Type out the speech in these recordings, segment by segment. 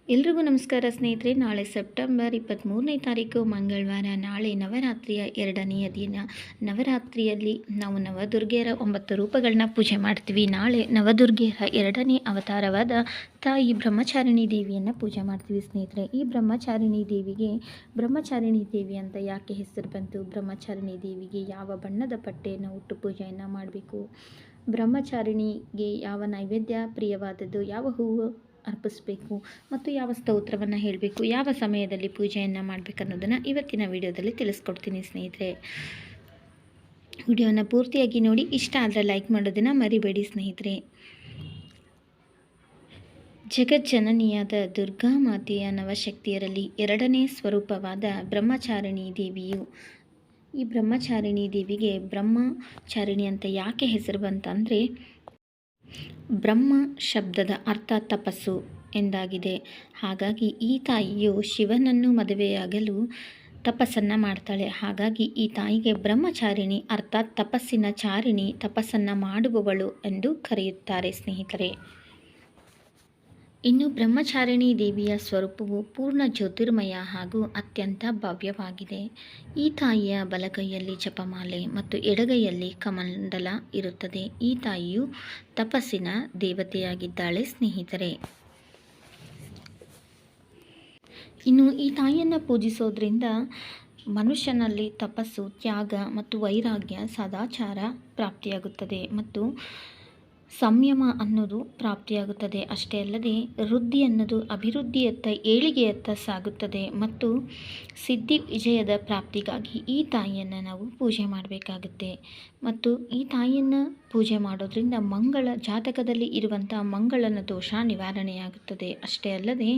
ಎಲ್ರಿಗೂ ನಮಸ್ಕಾರ ಸ್ನೇಹಿತರೆ. ನಾಳೆ ಸೆಪ್ಟೆಂಬರ್ 23ನೇ ತಾರೀಕು ಮಂಗಳವಾರ. ನಾಳೆ ನವರಾತ್ರಿಯ 2ನೆಯ ದಿನ. ನವರಾತ್ರಿಯಲ್ಲಿ ನಾವು ನವದುರ್ಗೆಯರ 9 ರೂಪಗಳನ್ನ ಪೂಜೆ ಮಾಡ್ತೀವಿ. ನಾಳೆ ನವದುರ್ಗೆಯರ 2ನೇ ಅವತಾರವಾದ ತಾಯಿ ಬ್ರಹ್ಮಚಾರಿಣಿ ದೇವಿಯನ್ನು ಪೂಜೆ ಮಾಡ್ತೀವಿ ಸ್ನೇಹಿತರೆ. ಈ ಬ್ರಹ್ಮಚಾರಿಣಿ ದೇವಿ ಅಂತ ಯಾಕೆ ಹೆಸರು ಬಂತು? ಬ್ರಹ್ಮಚಾರಿಣಿ ದೇವಿಗೆ ಯಾವ ಬಣ್ಣದ ಬಟ್ಟೆಯನ್ನು ಉಟ್ಟು ಪೂಜೆಯನ್ನು ಮಾಡಬೇಕು? ಬ್ರಹ್ಮಚಾರಿಣಿಗೆ ಯಾವ ನೈವೇದ್ಯ ಪ್ರಿಯವಾದದ್ದು? ಯಾವ ಹೂವು ಅರ್ಪಿಸಬೇಕು ಮತ್ತು ಯಾವ ಸ್ತೋತ್ರವನ್ನು ಹೇಳಬೇಕು, ಯಾವ ಸಮಯದಲ್ಲಿ ಪೂಜೆಯನ್ನು ಮಾಡಬೇಕನ್ನೋದನ್ನು ಇವತ್ತಿನ ವಿಡಿಯೋದಲ್ಲಿ ತಿಳಿಸ್ಕೊಡ್ತೀನಿ ಸ್ನೇಹಿತರೆ. ವಿಡಿಯೋನ ಪೂರ್ತಿಯಾಗಿ ನೋಡಿ. ಇಷ್ಟ ಆದರೆ ಲೈಕ್ ಮಾಡೋದನ್ನು ಮರಿಬೇಡಿ ಸ್ನೇಹಿತರೆ. ಜಗಜ್ಜನನಿಯಾದ ದುರ್ಗಾ ಮಾತೆಯ ನವಶಕ್ತಿಯರಲ್ಲಿ 2ನೇ ಸ್ವರೂಪವಾದ ಬ್ರಹ್ಮಚಾರಿಣಿ ದೇವಿಯು. ಈ ಬ್ರಹ್ಮಚಾರಿಣಿ ದೇವಿಗೆ ಬ್ರಹ್ಮಚಾರಿಣಿ ಅಂತ ಯಾಕೆ ಹೆಸರು ಬಂತಂದರೆ, ಬ್ರಹ್ಮ ಶಬ್ದದ ಅರ್ಥ ತಪಸ್ಸು ಎಂದಾಗಿದೆ. ಹಾಗಾಗಿ ಈ ತಾಯಿಯು ಶಿವನನ್ನು ಮದುವೆಯಾಗಲು ತಪಸ್ಸನ್ನು ಮಾಡ್ತಾಳೆ. ಹಾಗಾಗಿ ಈ ತಾಯಿಗೆ ಬ್ರಹ್ಮಚಾರಿಣಿ ಅರ್ಥಾತ್ ತಪಸ್ಸಿನ ಚಾರಿಣಿ, ತಪಸ್ಸನ್ನು ಮಾಡುವವಳು ಎಂದು ಕರೆಯುತ್ತಾರೆ ಸ್ನೇಹಿತರೆ. ಇನ್ನು ಬ್ರಹ್ಮಚಾರಿಣಿ ದೇವಿಯ ಸ್ವರೂಪವು ಪೂರ್ಣ ಜ್ಯೋತಿರ್ಮಯ ಹಾಗೂ ಅತ್ಯಂತ ಭವ್ಯವಾಗಿದೆ. ಈ ತಾಯಿಯ ಬಲಗೈಯಲ್ಲಿ ಜಪಮಾಲೆ ಮತ್ತು ಎಡಗೈಯಲ್ಲಿ ಕಮಂಡಲ ಇರುತ್ತದೆ. ಈ ತಾಯಿಯು ತಪಸ್ಸಿನ ದೇವತೆಯಾಗಿದ್ದಾಳೆ ಸ್ನೇಹಿತರೆ. ಇನ್ನು ಈ ತಾಯಿಯನ್ನು ಪೂಜಿಸೋದ್ರಿಂದ ಮನುಷ್ಯನಲ್ಲಿ ತಪಸ್ಸು, ತ್ಯಾಗ ಮತ್ತು ವೈರಾಗ್ಯ, ಸದಾಚಾರ ಪ್ರಾಪ್ತಿಯಾಗುತ್ತದೆ ಮತ್ತು ಸಂಯಮ ಅನ್ನೋದು ಪ್ರಾಪ್ತಿಯಾಗುತ್ತದೆ. ಅಷ್ಟೇ ಅಲ್ಲದೆ ವೃದ್ಧಿ ಅನ್ನೋದು ಅಭಿವೃದ್ಧಿಯತ್ತ, ಏಳಿಗೆಯತ್ತ ಸಾಗುತ್ತದೆ ಮತ್ತು ಸಿದ್ಧಿ ವಿಜಯದ ಪ್ರಾಪ್ತಿಗಾಗಿ ಈ ತಾಯಿಯನ್ನು ನಾವು ಪೂಜೆ ಮಾಡಬೇಕಾಗುತ್ತೆ. ಮತ್ತು ಈ ತಾಯಿಯನ್ನು ಪೂಜೆ ಮಾಡೋದ್ರಿಂದ ಜಾತಕದಲ್ಲಿ ಇರುವಂಥ ಮಂಗಳನ ದೋಷ ನಿವಾರಣೆಯಾಗುತ್ತದೆ. ಅಷ್ಟೇ ಅಲ್ಲದೆ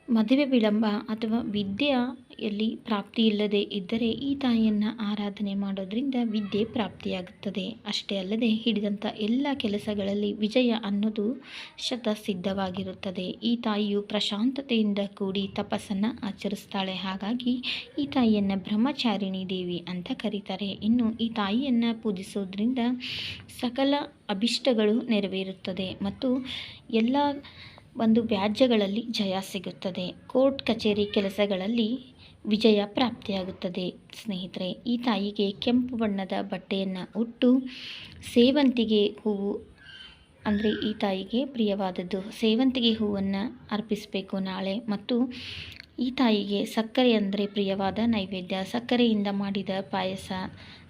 ಮದುವೆ ವಿಳಂಬ ಅಥವಾ ವಿದ್ಯೆಯಲ್ಲಿ ಪ್ರಾಪ್ತಿ ಇಲ್ಲದೆ ಇದ್ದರೆ ಈ ತಾಯಿಯನ್ನು ಆರಾಧನೆ ಮಾಡೋದ್ರಿಂದ ವಿದ್ಯೆ ಪ್ರಾಪ್ತಿಯಾಗುತ್ತದೆ. ಅಷ್ಟೇ ಅಲ್ಲದೆ ಹಿಡಿದಂಥ ಎಲ್ಲ ಕೆಲಸಗಳಲ್ಲಿ ವಿಜಯ ಅನ್ನೋದು ಶತಸಿದ್ಧವಾಗಿರುತ್ತದೆ. ಈ ತಾಯಿಯು ಪ್ರಶಾಂತತೆಯಿಂದ ಕೂಡಿ ತಪಸ್ಸನ್ನು ಆಚರಿಸ್ತಾಳೆ. ಹಾಗಾಗಿ ಈ ತಾಯಿಯನ್ನು ಬ್ರಹ್ಮಚಾರಿಣಿ ದೇವಿ ಅಂತ ಕರೀತಾರೆ. ಇನ್ನು ಈ ತಾಯಿಯನ್ನು ಪೂಜಿಸೋದ್ರಿಂದ ಸಕಲ ಅಭಿಷ್ಟಗಳು ನೆರವೇರುತ್ತದೆ ಮತ್ತು ಎಲ್ಲ ವ್ಯಾಜ್ಯಗಳಲ್ಲಿ ಜಯ ಸಿಗುತ್ತದೆ. ಕೋರ್ಟ್ ಕಚೇರಿ ಕೆಲಸಗಳಲ್ಲಿ ವಿಜಯ ಪ್ರಾಪ್ತಿಯಾಗುತ್ತದೆ ಸ್ನೇಹಿತರೆ. ಈ ತಾಯಿಗೆ ಕೆಂಪು ಬಣ್ಣದ ಬಟ್ಟೆಯನ್ನು ಉಟ್ಟು ಸೇವಂತಿಗೆ ಹೂವು ಅಂದರೆ ಈ ತಾಯಿಗೆ ಪ್ರಿಯವಾದದ್ದು ಸೇವಂತಿಗೆ ಹೂವನ್ನು ಅರ್ಪಿಸಬೇಕು ನಾಳೆ. ಮತ್ತು ಈ ತಾಯಿಗೆ ಸಕ್ಕರೆ ಅಂದರೆ ಪ್ರಿಯವಾದ ನೈವೇದ್ಯ. ಸಕ್ಕರೆಯಿಂದ ಮಾಡಿದ ಪಾಯಸ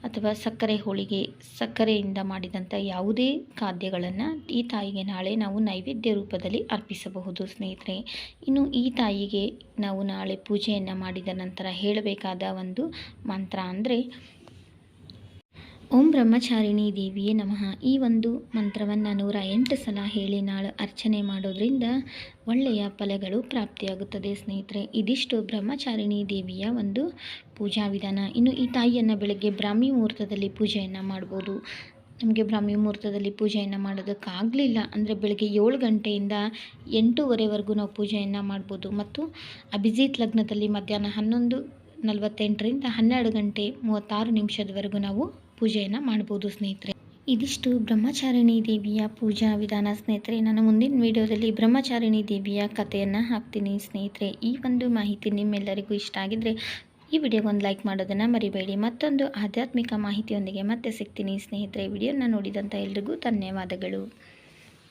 ಅಥವಾ ಸಕ್ಕರೆ ಹೋಳಿಗೆ, ಸಕ್ಕರೆಯಿಂದ ಮಾಡಿದಂಥ ಯಾವುದೇ ಖಾದ್ಯಗಳನ್ನು ಈ ತಾಯಿಗೆ ನಾಳೆ ನಾವು ನೈವೇದ್ಯ ರೂಪದಲ್ಲಿ ಅರ್ಪಿಸಬಹುದು ಸ್ನೇಹಿತರೆ. ಇನ್ನು ಈ ತಾಯಿಗೆ ನಾವು ನಾಳೆ ಪೂಜೆಯನ್ನು ಮಾಡಿದ ನಂತರ ಹೇಳಬೇಕಾದ ಒಂದು ಮಂತ್ರ ಅಂದರೆ ಓಂ ಬ್ರಹ್ಮಚಾರಿಣಿ ದೇವಿಯೇ ನಮಃ. ಈ ಒಂದು ಮಂತ್ರವನ್ನು 108 ಸಲ ಹೇಳಿ ನಾಳೆ ಅರ್ಚನೆ ಮಾಡೋದ್ರಿಂದ ಒಳ್ಳೆಯ ಫಲಗಳು ಪ್ರಾಪ್ತಿಯಾಗುತ್ತದೆ ಸ್ನೇಹಿತರೆ. ಇದಿಷ್ಟು ಬ್ರಹ್ಮಚಾರಿಣಿ ದೇವಿಯ ಒಂದು ಪೂಜಾ ವಿಧಾನ. ಇನ್ನು ಈ ತಾಯಿಯನ್ನು ಬೆಳಗ್ಗೆ ಬ್ರಾಹ್ಮಿ ಮುಹೂರ್ತದಲ್ಲಿ ಪೂಜೆಯನ್ನು ಮಾಡ್ಬೋದು. ನಮಗೆ ಬ್ರಾಹ್ಮಿ ಮುಹೂರ್ತದಲ್ಲಿ ಪೂಜೆಯನ್ನು ಮಾಡೋದಕ್ಕಾಗಲಿಲ್ಲ ಅಂದರೆ ಬೆಳಗ್ಗೆ 7 ಗಂಟೆಯಿಂದ 8:30ವರೆಗೂ ನಾವು ಪೂಜೆಯನ್ನು ಮಾಡ್ಬೋದು. ಮತ್ತು ಅಭಿಜಿತ್ ಲಗ್ನದಲ್ಲಿ ಮಧ್ಯಾಹ್ನ 11:48ರಿಂದ 12 ಗಂಟೆ 36 ನಿಮಿಷದವರೆಗೂ ನಾವು ಪೂಜೆಯನ್ನು ಮಾಡ್ಬೋದು ಸ್ನೇಹಿತರೆ. ಇದಿಷ್ಟು ಬ್ರಹ್ಮಚಾರಿಣಿ ದೇವಿಯ ಪೂಜಾ ವಿಧಾನ ಸ್ನೇಹಿತರೆ. ನಾನು ಮುಂದಿನ ವಿಡಿಯೋದಲ್ಲಿ ಬ್ರಹ್ಮಚಾರಿಣಿ ದೇವಿಯ ಕಥೆಯನ್ನು ಹಾಕ್ತೀನಿ ಸ್ನೇಹಿತರೆ. ಈ ಒಂದು ಮಾಹಿತಿ ನಿಮ್ಮೆಲ್ಲರಿಗೂ ಇಷ್ಟ ಆಗಿದ್ದರೆ ಈ ವಿಡಿಯೋಗೊಂದು ಲೈಕ್ ಮಾಡೋದನ್ನು ಮರಿಬೇಡಿ. ಮತ್ತೊಂದು ಆಧ್ಯಾತ್ಮಿಕ ಮಾಹಿತಿಯೊಂದಿಗೆ ಮತ್ತೆ ಸಿಗ್ತೀನಿ ಸ್ನೇಹಿತರೆ. ವಿಡಿಯೋನ ನೋಡಿದಂಥ ಎಲ್ರಿಗೂ ಧನ್ಯವಾದಗಳು.